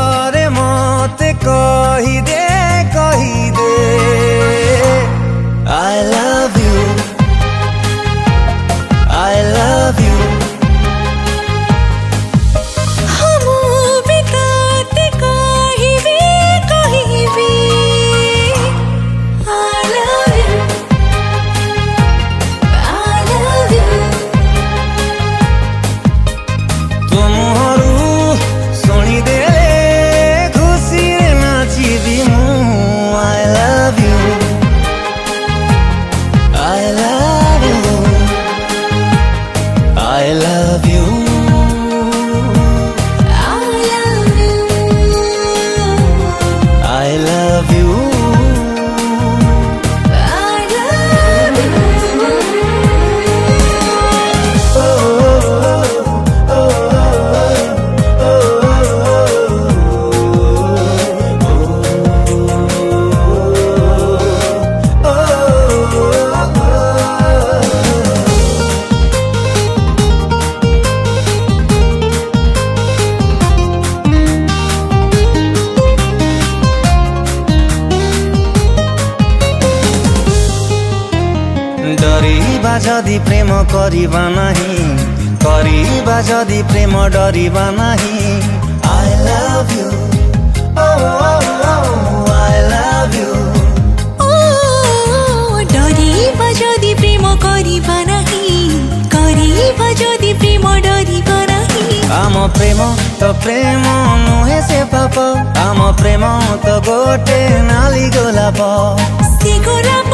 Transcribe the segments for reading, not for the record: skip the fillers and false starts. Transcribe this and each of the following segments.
ଥରେ ମତେ କହିଦେ I love you, I love you। I love you, I love you, I love you। Oh, oh, oh, डरिबा जदि प्रेम करिबा नाही, करिबा जदि प्रेम डरिबा नाही। I love you, oh, oh, oh, I love you। डरिबा जदि प्रेम करिबा नाही, करिबा जदि प्रेम डरिबा नाही। आम प्रेम तो प्रेम नुहे से पाप, आम प्रेम तो गोटे नाली गोलाप। से गोलाप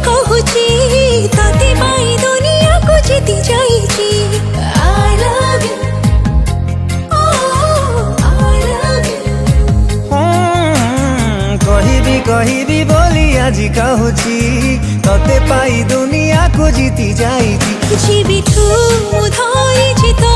कहुची ताते पाई दुनिया को जीती जाईची। I love you, oh, I love you। कहिबी बोली आज कहुची ताते पाई दुनिया को जीती जाईची। जीवितु धरिची तो